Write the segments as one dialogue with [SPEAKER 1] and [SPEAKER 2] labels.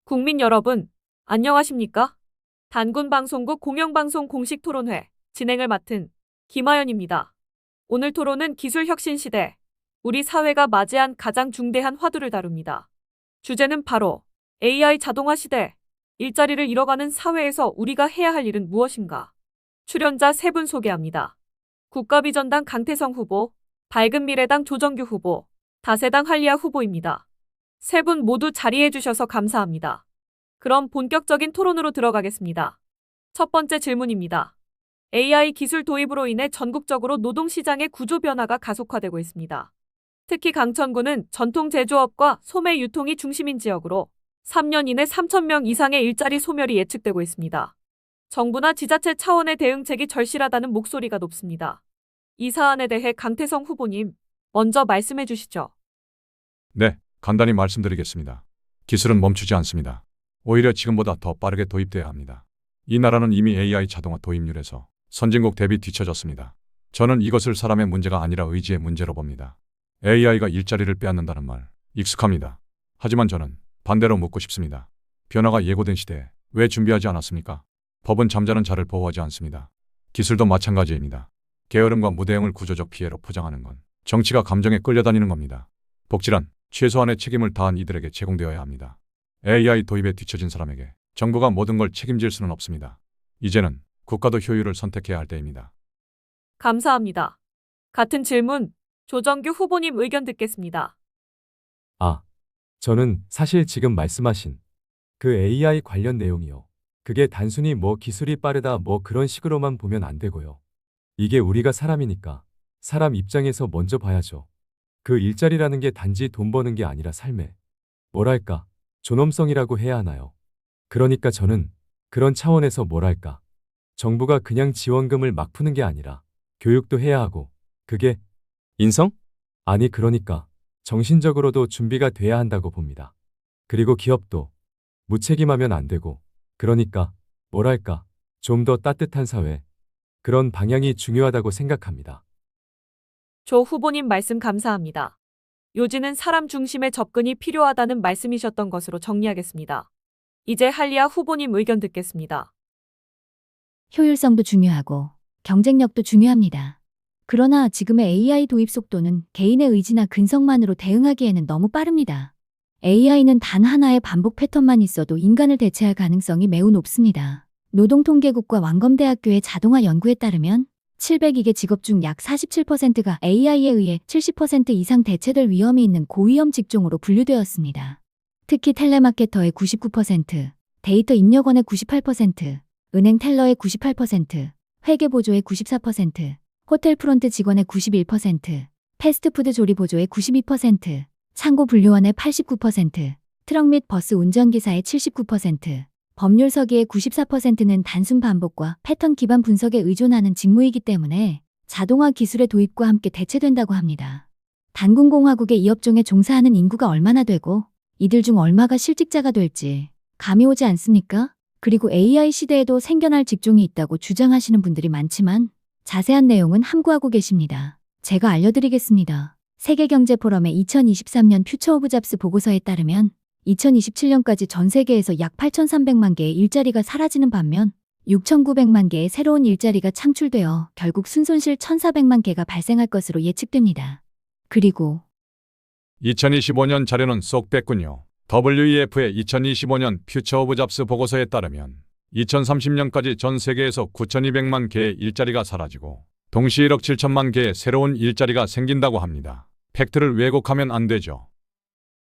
[SPEAKER 1] 국민 여러분, 안녕하십니까? 단군방송국 공영방송 공식토론회 진행을 맡은 김하연입니다. 오늘 토론은 기술혁신 시대, 우리 사회가 맞이한 가장 중대한 화두를 다룹니다. 주제는 바로 AI 자동화 시대, 일자리를 잃어가는 사회에서 우리가 해야 할 일은 무엇인가? 출연자 3분 소개합니다. 국가비전당 강태성 후보, 밝은미래당 조정규 후보, 다세당 한리아 후보입니다. 3분 모두 자리해 주셔서 감사합니다. 그럼 본격적인 토론으로 들어가겠습니다. 첫 번째 질문입니다. AI 기술 도입으로 인해 전국적으로 노동시장의 구조 변화가 가속화되고 있습니다. 특히 강천구는 전통 제조업과 소매 유통이 중심인 지역으로 3년 이내 3,000명 이상의 일자리 소멸이 예측되고 있습니다. 정부나 지자체 차원의 대응책이 절실하다는 목소리가 높습니다. 이 사안에 대해 강태성 후보님, 먼저 말씀해 주시죠.
[SPEAKER 2] 네, 간단히 말씀드리겠습니다. 기술은 멈추지 않습니다. 오히려 지금보다 더 빠르게 도입돼야 합니다. 이 나라는 이미 AI 자동화 도입률에서 선진국 대비 뒤처졌습니다. 저는 이것을 사람의 문제가 아니라 의지의 문제로 봅니다. AI가 일자리를 빼앗는다는 말, 익숙합니다. 하지만 저는 반대로 묻고 싶습니다. 변화가 예고된 시대에 왜 준비하지 않았습니까? 법은 잠자는 자를 보호하지 않습니다. 기술도 마찬가지입니다. 게으름과 무대응을 구조적 피해로 포장하는 건 정치가 감정에 끌려다니는 겁니다. 복지란 최소한의 책임을 다한 이들에게 제공되어야 합니다. AI 도입에 뒤처진 사람에게 정부가 모든 걸 책임질 수는 없습니다. 이제는 국가도 효율을 선택해야 할 때입니다.
[SPEAKER 1] 감사합니다. 같은 질문, 조정규 후보님 의견 듣겠습니다.
[SPEAKER 3] 저는 사실 지금 말씀하신 그 AI 관련 내용이요. 그게 단순히 기술이 빠르다 그런 식으로만 보면 안 되고요. 이게 우리가 사람이니까 사람 입장에서 먼저 봐야죠. 그 일자리라는 게 단지 돈 버는 게 아니라 삶의 존엄성이라고 해야 하나요? 그러니까 저는 그런 차원에서 정부가 그냥 지원금을 막 푸는 게 아니라 교육도 해야 하고 그게 인성? 아니 그러니까 정신적으로도 준비가 돼야 한다고 봅니다. 그리고 기업도 무책임하면 안 되고 그러니까 좀 더 따뜻한 사회 그런 방향이 중요하다고 생각합니다.
[SPEAKER 1] 조 후보님 말씀 감사합니다. 요지는 사람 중심의 접근이 필요하다는 말씀이셨던 것으로 정리하겠습니다. 이제 한리아 후보님 의견 듣겠습니다.
[SPEAKER 4] 효율성도 중요하고 경쟁력도 중요합니다. 그러나 지금의 AI 도입 속도는 개인의 의지나 근성만으로 대응하기에는 너무 빠릅니다. AI는 단 하나의 반복 패턴만 있어도 인간을 대체할 가능성이 매우 높습니다. 노동통계국과 완검대학교의 자동화 연구에 따르면 702개 직업 중 약 47%가 AI에 의해 70% 이상 대체될 위험이 있는 고위험 직종으로 분류되었습니다. 특히 텔레마케터의 99%, 데이터 입력원의 98%, 은행 텔러의 98%, 회계보조의 94%, 호텔 프론트 직원의 91%, 패스트푸드 조리보조의 92%, 창고 분류원의 89%, 트럭 및 버스 운전기사의 79%, 법률 서기의 94%는 단순 반복과 패턴 기반 분석에 의존하는 직무이기 때문에 자동화 기술의 도입과 함께 대체된다고 합니다. 단군공화국의 이 업종에 종사하는 인구가 얼마나 되고 이들 중 얼마가 실직자가 될지 감이 오지 않습니까? 그리고 AI 시대에도 생겨날 직종이 있다고 주장하시는 분들이 많지만 자세한 내용은 함구하고 계십니다. 제가 알려드리겠습니다. 세계경제포럼의 2023년 퓨처 오브 잡스 보고서에 따르면 2027년까지 전 세계에서 약 8,300만 개의 일자리가 사라지는 반면 6,900만 개의 새로운 일자리가 창출되어 결국 순손실 1,400만 개가 발생할 것으로 예측됩니다. 그리고
[SPEAKER 2] 2025년 자료는 쏙 뺐군요. WEF의 2025년 퓨처 오브 잡스 보고서에 따르면 2030년까지 전 세계에서 9,200만 개의 일자리가 사라지고 동시 1억 7천만 개의 새로운 일자리가 생긴다고 합니다. 팩트를 왜곡하면 안 되죠.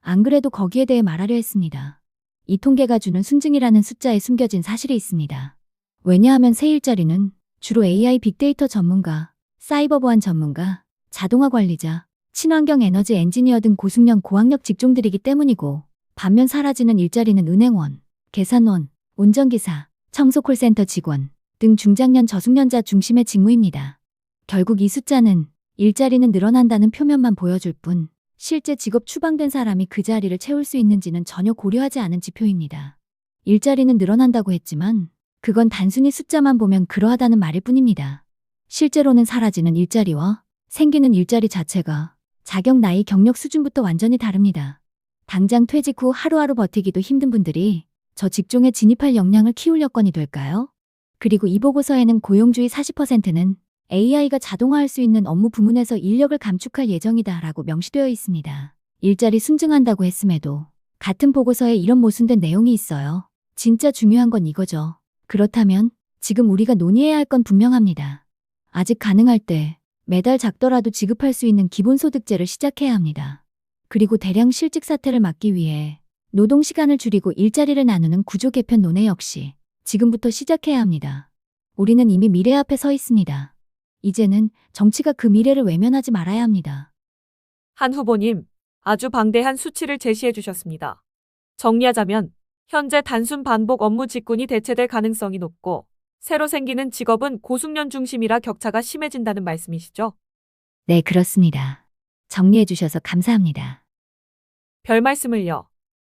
[SPEAKER 4] 안 그래도 거기에 대해 말하려 했습니다. 이 통계가 주는 순증이라는 숫자에 숨겨진 사실이 있습니다. 왜냐하면 새 일자리는 주로 AI 빅데이터 전문가, 사이버 보안 전문가, 자동화 관리자, 친환경 에너지 엔지니어 등 고숙련 고학력 직종들이기 때문이고 반면 사라지는 일자리는 은행원, 계산원, 운전기사, 청소 콜센터 직원 등 중장년 저숙련자 중심의 직무입니다. 결국 이 숫자는 일자리는 늘어난다는 표면만 보여줄 뿐 실제 직업 추방된 사람이 그 자리를 채울 수 있는지는 전혀 고려하지 않은 지표입니다. 일자리는 늘어난다고 했지만 그건 단순히 숫자만 보면 그러하다는 말일 뿐입니다. 실제로는 사라지는 일자리와 생기는 일자리 자체가 자격 나이 경력 수준부터 완전히 다릅니다. 당장 퇴직 후 하루하루 버티기도 힘든 분들이 저 직종에 진입할 역량을 키울 여건이 될까요? 그리고 이 보고서에는 고용주의 40%는 AI가 자동화할 수 있는 업무 부문에서 인력을 감축할 예정이다라고 명시되어 있습니다. 일자리 순증한다고 했음에도 같은 보고서에 이런 모순된 내용이 있어요. 진짜 중요한 건 이거죠. 그렇다면 지금 우리가 논의해야 할 건 분명합니다. 아직 가능할 때 매달 작더라도 지급할 수 있는 기본소득제를 시작해야 합니다. 그리고 대량 실직 사태를 막기 위해 노동시간을 줄이고 일자리를 나누는 구조 개편 논의 역시 지금부터 시작해야 합니다. 우리는 이미 미래 앞에 서 있습니다. 이제는 정치가 그 미래를 외면하지 말아야 합니다.
[SPEAKER 1] 한 후보님, 아주 방대한 수치를 제시해 주셨습니다. 정리하자면 현재 단순 반복 업무 직군이 대체될 가능성이 높고 새로 생기는 직업은 고숙련 중심이라 격차가 심해진다는 말씀이시죠?
[SPEAKER 4] 네, 그렇습니다. 정리해 주셔서 감사합니다.
[SPEAKER 1] 별 말씀을요.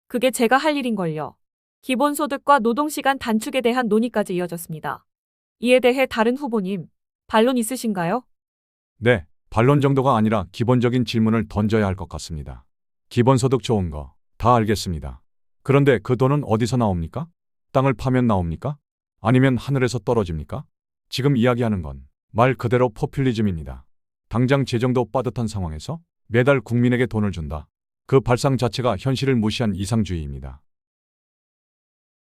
[SPEAKER 1] 그게 제가 할 일인걸요. 기본소득과 노동시간 단축에 대한 논의까지 이어졌습니다. 이에 대해 다른 후보님, 반론 있으신가요?
[SPEAKER 2] 네, 반론 정도가 아니라 기본적인 질문을 던져야 할 것 같습니다. 기본소득 좋은 거 다 알겠습니다. 그런데 그 돈은 어디서 나옵니까? 땅을 파면 나옵니까? 아니면 하늘에서 떨어집니까? 지금 이야기하는 건 말 그대로 포퓰리즘입니다. 당장 재정도 빠듯한 상황에서 매달 국민에게 돈을 준다. 그 발상 자체가 현실을 무시한 이상주의입니다.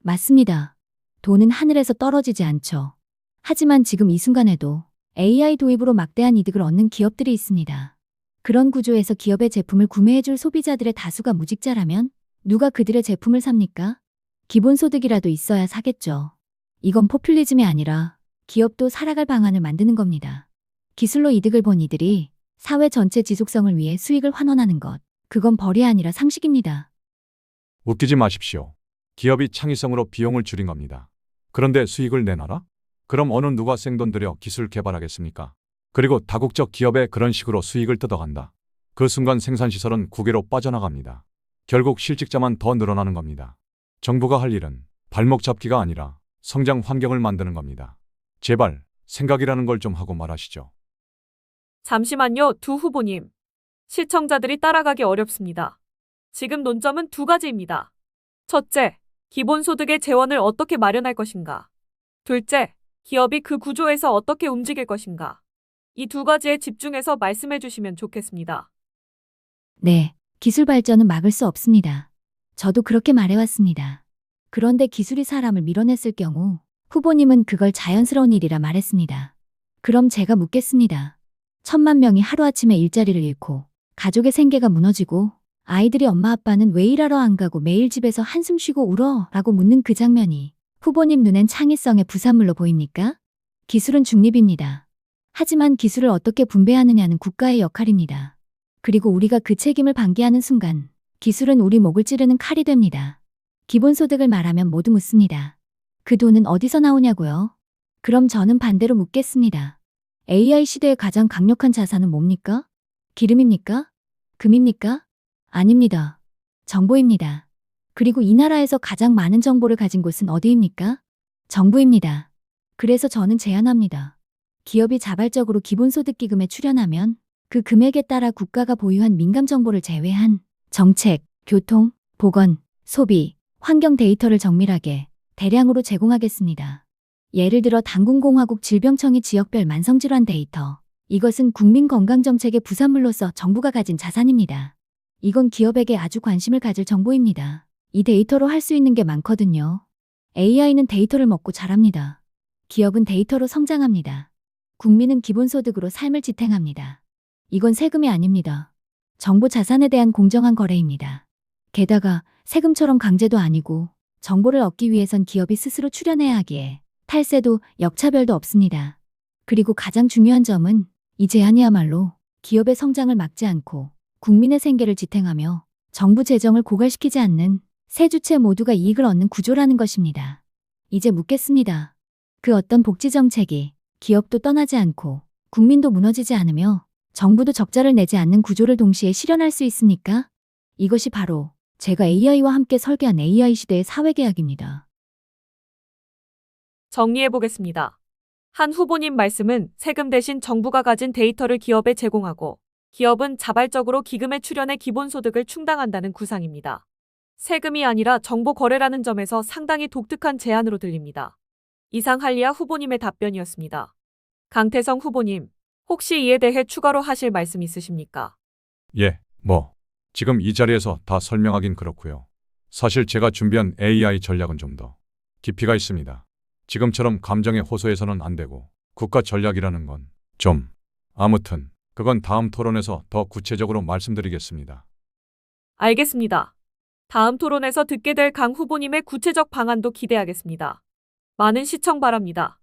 [SPEAKER 4] 맞습니다. 돈은 하늘에서 떨어지지 않죠. 하지만 지금 이 순간에도 AI 도입으로 막대한 이득을 얻는 기업들이 있습니다. 그런 구조에서 기업의 제품을 구매해줄 소비자들의 다수가 무직자라면 누가 그들의 제품을 삽니까? 기본소득이라도 있어야 사겠죠. 이건 포퓰리즘이 아니라 기업도 살아갈 방안을 만드는 겁니다. 기술로 이득을 본 이들이 사회 전체 지속성을 위해 수익을 환원하는 것, 그건 벌이 아니라 상식입니다.
[SPEAKER 2] 웃기지 마십시오. 기업이 창의성으로 비용을 줄인 겁니다. 그런데 수익을 내놔라? 그럼 어느 누가 생돈 들여 기술 개발하겠습니까? 그리고 다국적 기업에 그런 식으로 수익을 뜯어간다. 그 순간 생산시설은 국외로 빠져나갑니다. 결국 실직자만 더 늘어나는 겁니다. 정부가 할 일은 발목 잡기가 아니라 성장 환경을 만드는 겁니다. 제발 생각이라는 걸 좀 하고 말하시죠.
[SPEAKER 1] 잠시만요, 두 후보님. 시청자들이 따라가기 어렵습니다. 지금 논점은 두 가지입니다. 첫째, 기본소득의 재원을 어떻게 마련할 것인가. 둘째, 기업이 그 구조에서 어떻게 움직일 것인가. 이 두 가지에 집중해서 말씀해 주시면 좋겠습니다.
[SPEAKER 4] 네, 기술 발전은 막을 수 없습니다. 저도 그렇게 말해왔습니다. 그런데 기술이 사람을 밀어냈을 경우 후보님은 그걸 자연스러운 일이라 말했습니다. 그럼 제가 묻겠습니다. 1,000만 명이 하루아침에 일자리를 잃고 가족의 생계가 무너지고 아이들이 엄마 아빠는 왜 일하러 안 가고 매일 집에서 한숨 쉬고 울어? 라고 묻는 그 장면이 후보님 눈엔 창의성의 부산물로 보입니까? 기술은 중립입니다. 하지만 기술을 어떻게 분배하느냐는 국가의 역할입니다. 그리고 우리가 그 책임을 방기하는 순간 기술은 우리 목을 찌르는 칼이 됩니다. 기본소득을 말하면 모두 묻습니다. 그 돈은 어디서 나오냐고요? 그럼 저는 반대로 묻겠습니다. AI 시대의 가장 강력한 자산은 뭡니까? 기름입니까? 금입니까? 아닙니다. 정보입니다. 그리고 이 나라에서 가장 많은 정보를 가진 곳은 어디입니까? 정부입니다. 그래서 저는 제안합니다. 기업이 자발적으로 기본소득기금에 출연하면 그 금액에 따라 국가가 보유한 민감 정보를 제외한 정책, 교통, 보건, 소비, 환경 데이터를 정밀하게 대량으로 제공하겠습니다. 예를 들어 당군공화국 질병청이 지역별 만성질환 데이터. 이것은 국민건강정책의 부산물로서 정부가 가진 자산입니다. 이건 기업에게 아주 관심을 가질 정보입니다. 이 데이터로 할 수 있는 게 많거든요. AI는 데이터를 먹고 자랍니다. 기업은 데이터로 성장합니다. 국민은 기본소득으로 삶을 지탱합니다. 이건 세금이 아닙니다. 정보 자산에 대한 공정한 거래입니다. 게다가 세금처럼 강제도 아니고 정보를 얻기 위해선 기업이 스스로 출연해야 하기에 탈세도 역차별도 없습니다. 그리고 가장 중요한 점은 이 제안이야말로 기업의 성장을 막지 않고 국민의 생계를 지탱하며 정부 재정을 고갈시키지 않는 세 주체 모두가 이익을 얻는 구조라는 것입니다. 이제 묻겠습니다. 그 어떤 복지 정책이 기업도 떠나지 않고 국민도 무너지지 않으며 정부도 적자를 내지 않는 구조를 동시에 실현할 수 있습니까? 이것이 바로 제가 AI와 함께 설계한 AI 시대의 사회계약입니다.
[SPEAKER 1] 정리해 보겠습니다. 한 후보님 말씀은 세금 대신 정부가 가진 데이터를 기업에 제공하고 기업은 자발적으로 기금에 출연해 기본소득을 충당한다는 구상입니다. 세금이 아니라 정보 거래라는 점에서 상당히 독특한 제안으로 들립니다. 이상 한리아 후보님의 답변이었습니다. 강태성 후보님, 혹시 이에 대해 추가로 하실 말씀 있으십니까?
[SPEAKER 2] 예, 지금 이 자리에서 다 설명하긴 그렇고요. 사실 제가 준비한 AI 전략은 좀 더 깊이가 있습니다. 지금처럼 감정에 호소해서는 안 되고 국가 전략이라는 건 아무튼 그건 다음 토론에서 더 구체적으로 말씀드리겠습니다.
[SPEAKER 1] 알겠습니다. 다음 토론에서 듣게 될 강 후보님의 구체적 방안도 기대하겠습니다. 많은 시청 바랍니다.